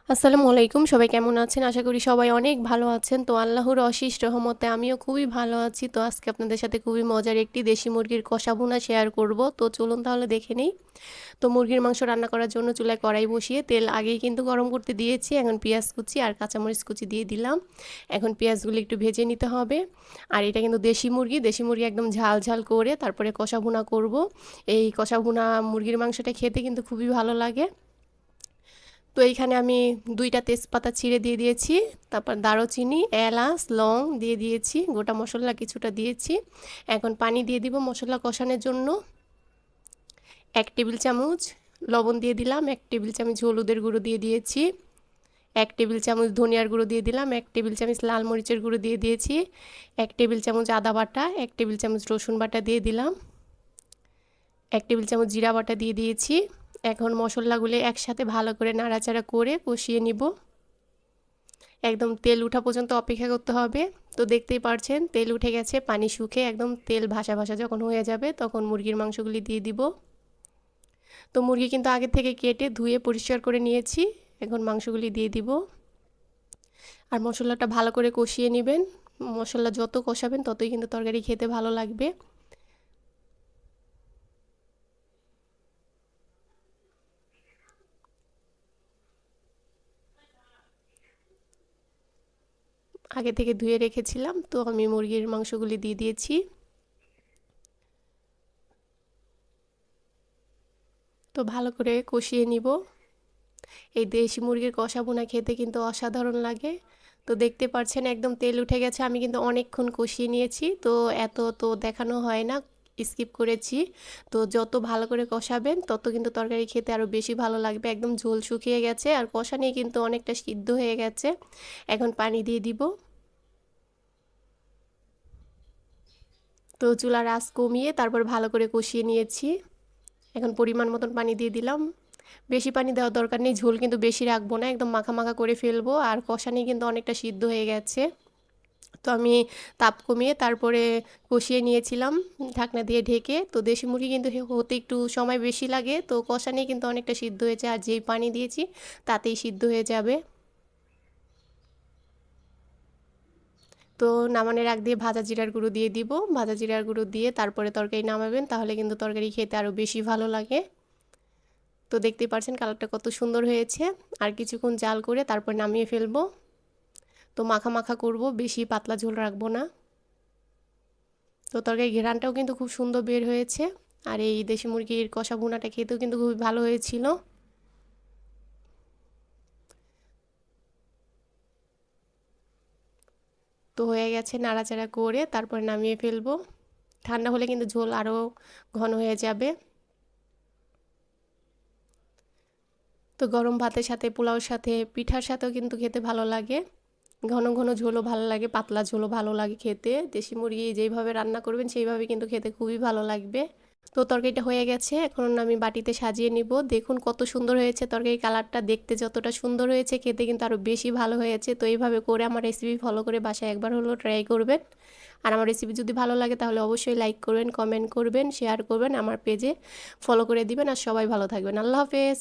আসসালামু আলাইকুম, সবাই কেমন আছেন? আশা করি সবাই অনেক ভালো আছেন। তো আল্লাহর অশেষ রহমতে আমিও খুবই ভালো আছি। তো আজকে আপনাদের সাথে খুবই মজার একটি দেশি মুরগির কষা ভুনা শেয়ার করব। তো চলুন তাহলে দেখে নেই। তো মুরগির মাংস রান্না করার জন্য চুলায় কড়াই বসিয়ে তেল আগেই কিন্তু গরম করতে দিয়েছি। এখন পেঁয়াজ কুচি আর কাঁচামরিচ কুচি দিয়ে দিলাম। এখন পেঁয়াজগুলো একটু ভেজে নিতে হবে। আর এটা কিন্তু দেশি মুরগি একদম ঝাল ঝাল করে তারপরে কষা ভুনা করব। এই কষা ভুনা মুরগির মাংসটা খেতে কিন্তু খুবই ভালো লাগে। তো এইখানে আমি 2টা তেজপাতা ছিঁড়ে দিয়ে দিয়েছি, তারপর দারুচিনি, এলাচ, লং দিয়ে দিয়েছি, গোটা মশলা কিছুটা দিয়েছি। এখন পানি দিয়ে দিব মশলা কষানোর জন্য। 1 টেবিল চামচ লবণ দিয়ে দিলাম, 1 টেবিল চামচ হলুদের গুঁড়ো দিয়ে দিয়েছি, 1 টেবিল চামচ ধনিয়ার গুঁড়ো দিয়ে দিলাম, 1 টেবিল চামচ লাল মরিচের গুঁড়ো দিয়ে দিয়েছি, 1 টেবিল চামচ আদা বাটা, 1 টেবিল চামচ রসুন বাটা দিয়ে দিলাম, 1 টেবিল চামচ জিরা বাটা দিয়ে দিয়েছি। এখন মশলাগুলো একসাথে ভালো করে নাড়াচাড়া করে কষিয়ে নিব। একদম তেল উঠা পর্যন্ত অপেক্ষা করতে হবে। তো দেখতেই পারছেন তেল উঠে গেছে, পানি শুকিয়ে একদম তেল ভাসা ভাসা যখন হয়ে যাবে তখন মুরগির মাংসগুলি দিয়ে দিব। তো মুরগি কিন্তু আগে থেকে কেটে ধুয়ে পরিষ্কার করে নিয়েছি। এখন মাংসগুলি দিয়ে দিব আর মশলাটা ভালো করে কষিয়ে নেবেন। মশলা যত কষাবেন ততই কিন্তু তরকারি খেতে ভালো লাগবে। আগে থেকে ধুয়ে রেখেছিলাম, তো আমি মুরগির মাংসগুলি দিয়ে দিয়েছি। তো ভালো করে কষিয়ে নিব। এই দেশি মুরগির কষা ভুনা খেতে কিন্তু অসাধারণ লাগে। তো দেখতে পাচ্ছেন একদম তেল উঠে গেছে, আমি কিন্তু অনেকক্ষণ কষিয়ে নিয়েছি। তো এত তো দেখানো হয় না, স্কিপ করেছি। তো যত ভালো করে কষাবেন তত কিন্তু তরকারি খেতে আরও বেশি ভালো লাগবে। একদম ঝোল শুকিয়ে গেছে আর কষানি কিন্তু অনেকটা সিদ্ধ হয়ে গেছে। এখন পানি দিয়ে দিব। তো চুলার আঁচ কমিয়ে তারপর ভালো করে কষিয়ে নিয়েছি। এখন পরিমাণ মতন পানি দিয়ে দিলাম। বেশি পানি দেওয়ার দরকার নেই, ঝোল কিন্তু বেশি রাখবো না, একদম মাখা মাখা করে ফেলবো। আর কষানি কিন্তু অনেকটা সিদ্ধ হয়ে গেছে। তো আমি তাপ কমিয়ে তারপরে কষিয়ে নিয়েছিলাম ঢাকনা দিয়ে ঢেকে। তো দেশি মুরগি কিন্তু হতে একটু সময় বেশি লাগে। তো কষানি কিন্তু অনেকটা সিদ্ধ হয়েছে, আর যেই পানি দিয়েছি তাতেই সিদ্ধ হয়ে যাবে। তো নামানোর আগ দিয়ে ভাজা জিরার গুঁড়ো দিয়ে দিব। ভাজা জিরার গুঁড়ো দিয়ে তারপরে তরকারি নামাবেন, তাহলে কিন্তু তরকারি খেতে আরও বেশি ভালো লাগে। তো দেখতেই পাচ্ছেন কালারটা কত সুন্দর হয়েছে। আর কিছুক্ষণ জাল করে তারপর নামিয়ে ফেলবো। তো মাখা মাখা করব, বেশি পাতলা ঝোল রাখবো না। তো তরকারির ঘ্রাণটাও কিন্তু খুব সুন্দর বের হয়েছে। আর এই দেশি মুরগির কষা ভুনাটা খেতেও কিন্তু খুবই ভালো হয়েছিল। তো হয়ে গেছে, নাড়াচাড়া করে তারপর নামিয়ে ফেলবো। ঠান্ডা হলে কিন্তু ঝোল আরও ঘন হয়ে যাবে। তো গরম ভাতের সাথে, পোলাওর সাথে, পিঠার সাথেও কিন্তু খেতে ভালো লাগে। ঘন ঘন ঝোলও ভালো লাগে, পাতলা ঝোলও ভালো লাগে খেতে। দেশি মুরগি যেইভাবে রান্না করবেন সেইভাবে কিন্তু খেতে খুবই ভালো লাগবে। তো তরকারিটা হয়ে গেছে, এখন আমি বাটিতে সাজিয়ে নিব। দেখুন কত সুন্দর হয়েছে তরকারির কালারটা, দেখতে যতটা সুন্দর হয়েছে খেতে কিন্তু আরও বেশি ভালো হয়েছে। তো এইভাবে করে আমার রেসিপি ফলো করে বাসায় একবার হলেও ট্রাই করবেন। আর আমার রেসিপি যদি ভালো লাগে তাহলে অবশ্যই লাইক করবেন, কমেন্ট করবেন, শেয়ার করবেন, আমার পেজে ফলো করে দিবেন। আর সবাই ভালো থাকবেন। আল্লাহ হাফেজ।